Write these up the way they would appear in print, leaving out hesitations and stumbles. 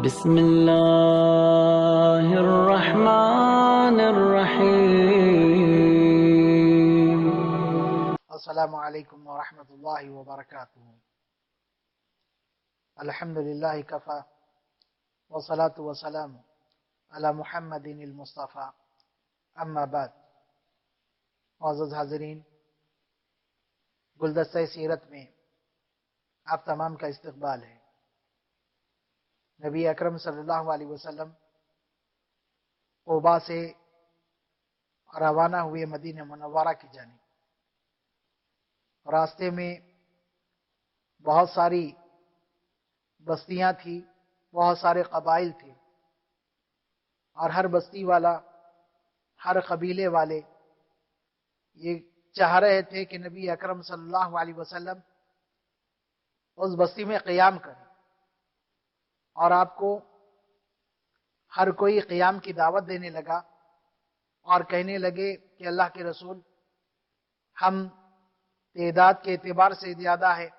بسم الله الرحمن الرحيم. السلام علیکم ورحمۃ اللہ وبرکاتہ. الحمد للہ کفا والصلاة والسلام علی محمد المصطفیٰ. اما بعد. معزز حاضرین، گلدستہ سیرت میں آپ تمام کا استقبال ہے. نبی اکرم صلی اللہ علیہ وسلم قباء سے روانہ ہوئے مدینہ منورہ کی جانب. راستے میں بہت ساری بستیاں تھیں، بہت سارے قبائل تھے، اور ہر بستی والا، ہر قبیلے والے یہ چاہ رہے تھے کہ نبی اکرم صلی اللہ علیہ وسلم اس بستی میں قیام کریں، اور آپ کو ہر کوئی قیام کی دعوت دینے لگا اور کہنے لگے کہ اللہ کے رسول، ہم تعداد کے اعتبار سے زیادہ ہے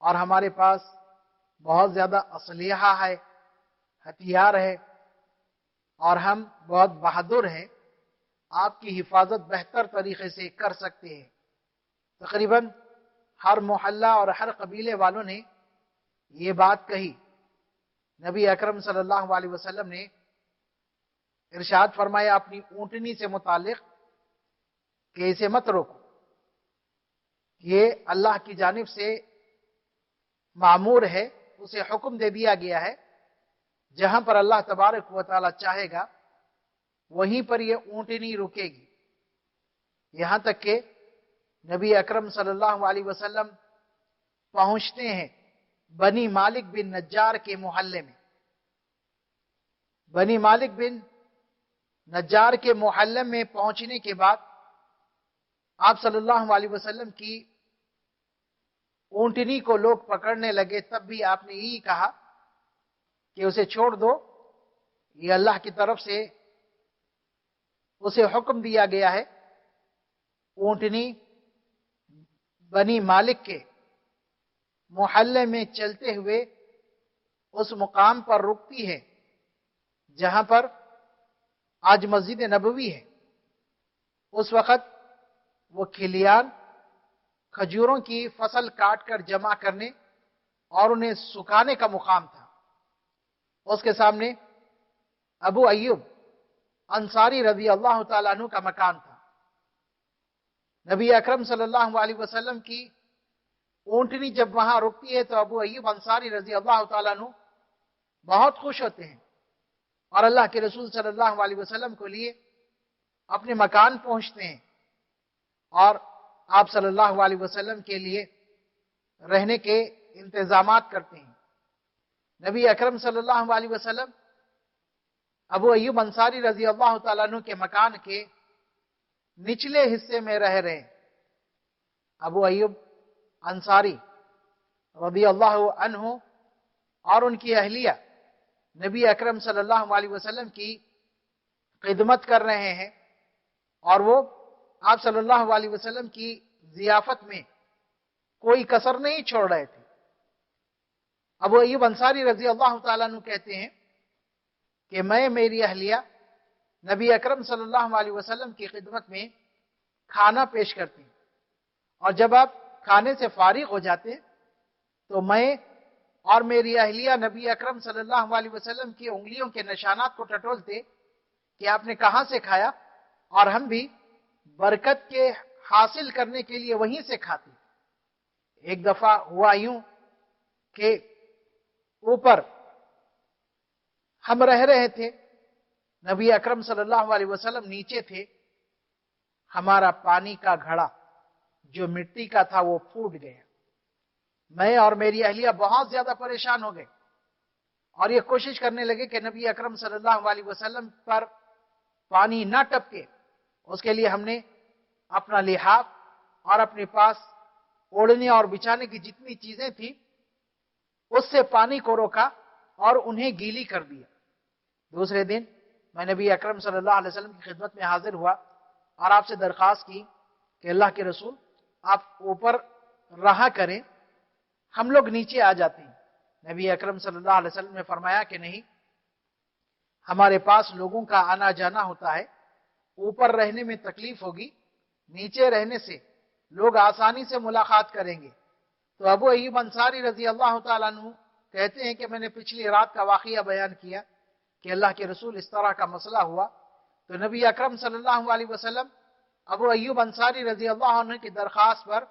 اور ہمارے پاس بہت زیادہ اسلحہ ہے، ہتھیار ہے، اور ہم بہت بہادر ہیں، آپ کی حفاظت بہتر طریقے سے کر سکتے ہیں. تقریباً ہر محلہ اور ہر قبیلے والوں نے یہ بات کہی. نبی اکرم صلی اللہ علیہ وسلم نے ارشاد فرمایا اپنی اونٹنی سے متعلق کہ اسے مت روکو، یہ اللہ کی جانب سے معمور ہے، اسے حکم دے دیا گیا ہے. جہاں پر اللہ تبارک و تعالی چاہے گا وہیں پر یہ اونٹنی رکے گی. یہاں تک کہ نبی اکرم صلی اللہ علیہ وسلم پہنچتے ہیں بنی مالک بن نجار کے محلے میں. بنی مالک بن نجار کے محلے میں پہنچنے کے بعد آپ صلی اللہ علیہ وسلم کی اونٹنی کو لوگ پکڑنے لگے. تب بھی آپ نے یہی کہا کہ اسے چھوڑ دو، یہ اللہ کی طرف سے اسے حکم دیا گیا ہے. اونٹنی بنی مالک کے محلے میں چلتے ہوئے اس مقام پر رکتی ہے جہاں پر آج مسجد نبوی ہے. اس وقت وہ کھلیان کھجوروں کی فصل کاٹ کر جمع کرنے اور انہیں سکھانے کا مقام تھا. اس کے سامنے ابو ایوب انصاری رضی اللہ تعالیٰ عنہ کا مکان تھا. نبی اکرم صلی اللہ علیہ وسلم کی اونٹنی جب وہاں رکتی ہے تو ابو ایوب انصاری رضی اللہ تعالیٰ عنہ بہت خوش ہوتے ہیں اور اللہ کے رسول صلی اللہ علیہ وسلم کو لیے اپنے مکان پہنچتے ہیں اور آپ صلی اللہ علیہ وسلم کے لیے رہنے کے انتظامات کرتے ہیں. نبی اکرم صلی اللہ علیہ وسلم ابو ایوب انصاری رضی اللہ تعالیٰ عنہ کے مکان کے نچلے حصے میں رہ رہے ہیں. ابو ایوب انصاری رضی اللہ عنہ اور ان کی اہلیہ نبی اکرم صلی اللہ علیہ وسلم کی خدمت کر رہے ہیں اور وہ آپ صلی اللہ علیہ وسلم کی ضیافت میں کوئی کسر نہیں چھوڑ رہے تھے. ابو ایوب انصاری رضی اللہ تعالیٰ عنہ کہتے ہیں کہ میں میری اہلیہ نبی اکرم صلی اللہ علیہ وسلم کی خدمت میں کھانا پیش کرتی ہوں، اور جب آپ کھانے سے فارغ ہو جاتے تو میں اور میری اہلیہ نبی اکرم صلی اللہ علیہ وسلم کی انگلیوں کے نشانات کو ٹٹولتے کہ آپ نے کہاں سے کھایا، اور ہم بھی برکت کے حاصل کرنے کے لیے وہیں سے کھاتے. ایک دفعہ ہوا یوں کہ اوپر ہم رہ رہے تھے، نبی اکرم صلی اللہ علیہ وسلم نیچے تھے. ہمارا پانی کا گھڑا جو مٹی کا تھا وہ پھوٹ گیا. میں اور میری اہلیہ بہت زیادہ پریشان ہو گئے اور یہ کوشش کرنے لگے کہ نبی اکرم صلی اللہ علیہ وسلم پر پانی نہ ٹپکے. اس کے لیے ہم نے اپنا لحاف اور اپنے پاس اوڑھنے اور بچھانے کی جتنی چیزیں تھیں اس سے پانی کو روکا اور انہیں گیلی کر دیا. دوسرے دن میں نبی اکرم صلی اللہ علیہ وسلم کی خدمت میں حاضر ہوا اور آپ سے درخواست کی کہ اللہ کے رسول آپ اوپر رہا کریں، ہم لوگ نیچے آ جاتے ہیں. نبی اکرم صلی اللہ علیہ وسلم نے فرمایا کہ نہیں، ہمارے پاس لوگوں کا آنا جانا ہوتا ہے، اوپر رہنے میں تکلیف ہوگی، نیچے رہنے سے لوگ آسانی سے ملاقات کریں گے۔ تو ابو ایوب انصاری رضی اللہ تعالیٰ عنہ کہتے ہیں کہ میں نے پچھلی رات کا واقعہ بیان کیا کہ اللہ کے رسول اس طرح کا مسئلہ ہوا، تو نبی اکرم صلی اللہ علیہ وسلم ابو ایوب انصاری رضی اللہ عنہ کی درخواست پر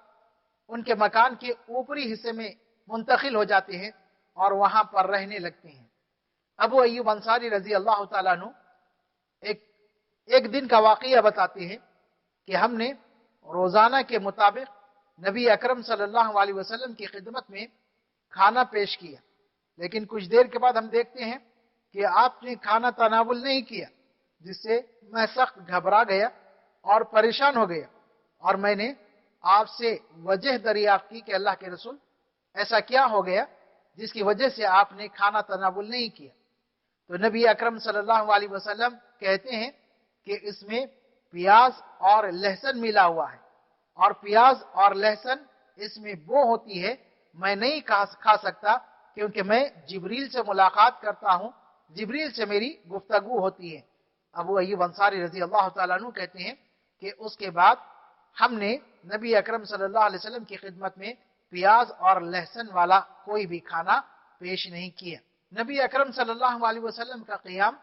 ان کے مکان کے اوپری حصے میں منتقل ہو جاتے ہیں اور وہاں پر رہنے لگتے ہیں۔ ابو ایوب انصاری رضی اللہ تعالیٰ عنہ ایک دن کا واقعہ بتاتے ہیں کہ ہم نے روزانہ کے مطابق نبی اکرم صلی اللہ علیہ وسلم کی خدمت میں کھانا پیش کیا، لیکن کچھ دیر کے بعد ہم دیکھتے ہیں کہ آپ نے کھانا تناول نہیں کیا، جس سے میں سخت گھبرا گیا اور پریشان ہو گیا، اور میں نے آپ سے وجہ دریافت کی کہ اللہ کے رسول ایسا کیا ہو گیا جس کی وجہ سے آپ نے کھانا تناول نہیں کیا؟ تو نبی اکرم صلی اللہ علیہ وسلم کہتے ہیں کہ اس میں پیاز اور لہسن ملا ہوا ہے، اور پیاز اور لہسن اس میں بو ہوتی ہے، میں نہیں کھا سکتا کیونکہ میں جبریل سے ملاقات کرتا ہوں، جبریل سے میری گفتگو ہوتی ہے۔ ابو ایوب انصاری رضی اللہ تعالیٰ عنہ کہتے ہیں کہ اس کے بعد ہم نے نبی اکرم صلی اللہ علیہ وسلم کی خدمت میں پیاز اور لہسن والا کوئی بھی کھانا پیش نہیں کیا۔ نبی اکرم صلی اللہ علیہ وسلم کا قیام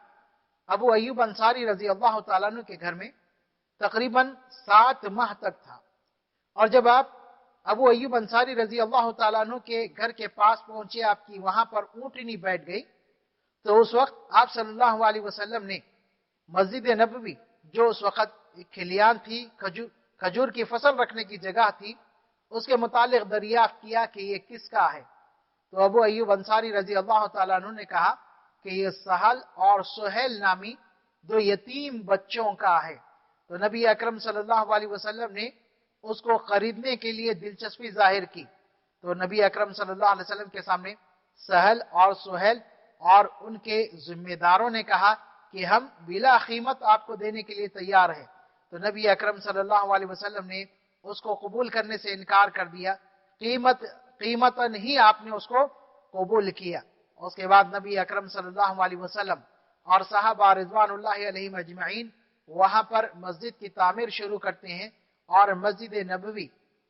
ابو ایوب انصاری رضی اللہ تعالیٰ عنہ کے گھر میں تقریباً 7 ماہ تک تھا، اور جب آپ ابو ایوب انصاری رضی اللہ تعالیٰ عنہ کے گھر کے پاس پہنچے، آپ کی وہاں پر اونٹنی بیٹھ گئی، تو اس وقت آپ صلی اللہ علیہ وسلم نے مسجد نبوی، جو اس وقت ایک کھلیان تھی، کھجور کی فصل رکھنے کی جگہ تھی، اس کے متعلق دریافت کیا کہ یہ کس کا ہے؟ تو ابو ایوب انصاری رضی اللہ تعالیٰ عنہ نے کہا کہ یہ سہل اور سہیل نامی 2 یتیم بچوں کا ہے۔ تو نبی اکرم صلی اللہ علیہ وسلم نے اس کو خریدنے کے لیے دلچسپی ظاہر کی، تو نبی اکرم صلی اللہ علیہ وسلم کے سامنے سہل اور سہیل اور ان کے ذمہ داروں نے کہا کہ ہم بلا قیمت آپ کو دینے کے لیے تیار ہیں۔ تو نبی اکرم صلی اللہ علیہ وسلم نے اس کو قبول کرنے سے انکار کر دیا، قیمتاً ہی آپ نے اس کو قبول کیا۔ اس کے بعد نبی اکرم صلی اللہ علیہ وسلم اور صحابہ رضوان اللہ علیہم اجمعین وہاں پر مسجد کی تعمیر شروع کرتے ہیں، اور مسجد نبوی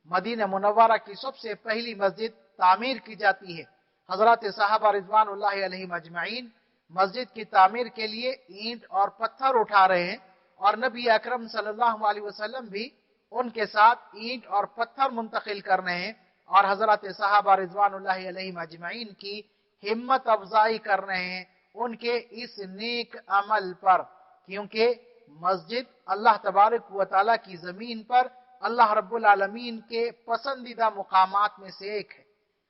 مدینہ منورہ کی سب سے پہلی مسجد تعمیر کی جاتی ہے۔ حضرات صحابہ رضوان اللہ علیہم اجمعین مسجد کی تعمیر کے لیے اینٹ اور پتھر اٹھا رہے ہیں، اور نبی اکرم صلی اللہ علیہ وسلم بھی ان کے ساتھ اینٹ اور پتھر منتقل کر رہے ہیں، اور حضرات صحابہ رضوان اللہ علیہم اجمعین کی ہمت افزائی کر رہے ہیں ان کے اس نیک عمل پر، کیونکہ مسجد اللہ تبارک و تعالیٰ کی زمین پر اللہ رب العالمین کے پسندیدہ مقامات میں سے ایک ہے۔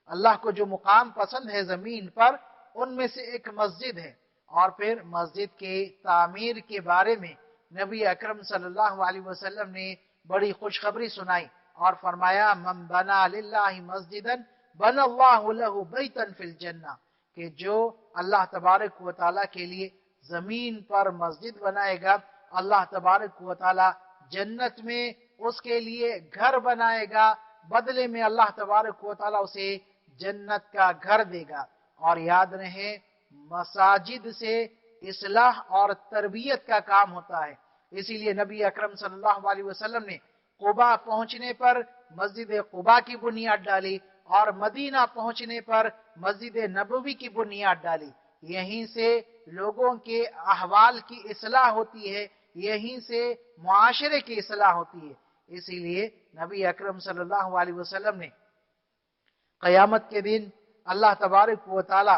اللہ کو جو مقام پسند ہے زمین پر، ان میں سے ایک مسجد ہے۔ اور پھر مسجد کے تعمیر کے بارے میں نبی اکرم صلی اللہ علیہ وسلم نے بڑی خوشخبری سنائی اور فرمایا من بنا للہ مسجدا بنا اللہ لہ بیتا فی الجنہ، کہ جو اللہ تبارک و تعالیٰ کے لیے زمین پر مسجد بنائے گا، اللہ تبارک و تعالیٰ جنت میں اس کے لیے گھر بنائے گا، بدلے میں اللہ تبارک و تعالیٰ اسے جنت کا گھر دے گا۔ اور یاد رہے، مساجد سے اصلاح اور تربیت کا کام ہوتا ہے، اسی لیے نبی اکرم صلی اللہ علیہ وسلم نے قباء پہنچنے پر مسجد قباء کی بنیاد ڈالی، اور مدینہ پہنچنے پر مسجد نبوی کی بنیاد ڈالی۔ یہیں سے لوگوں کے احوال کی اصلاح ہوتی ہے، یہیں سے معاشرے کی اصلاح ہوتی ہے۔ اسی لیے نبی اکرم صلی اللہ علیہ وسلم نے قیامت کے دن اللہ تبارک و تعالی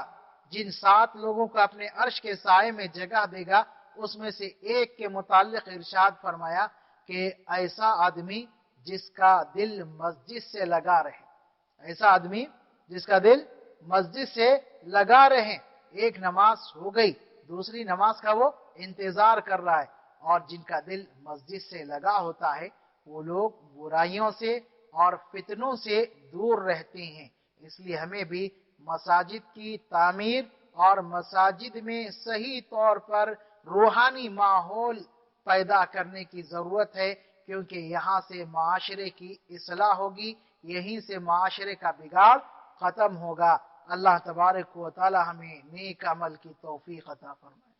جن 7 لوگوں کو اپنے عرش کے سائے میں جگہ دے گا، اس میں سے ایک کے متعلق ارشاد فرمایا کہ ایسا آدمی جس کا دل مسجد سے لگا رہے، ایسا آدمی جس کا دل مسجد سے لگا رہے، ایک نماز ہو گئی، دوسری نماز کا وہ انتظار کر رہا ہے، اور جن کا دل مسجد سے لگا ہوتا ہے وہ لوگ برائیوں سے اور فتنوں سے دور رہتے ہیں۔ اس لیے ہمیں بھی مساجد کی تعمیر اور مساجد میں صحیح طور پر روحانی ماحول پیدا کرنے کی ضرورت ہے، کیونکہ یہاں سے معاشرے کی اصلاح ہوگی، یہیں سے معاشرے کا بگاڑ ختم ہوگا۔ اللہ تبارک و تعالی ہمیں نیک عمل کی توفیق عطا فرمائے۔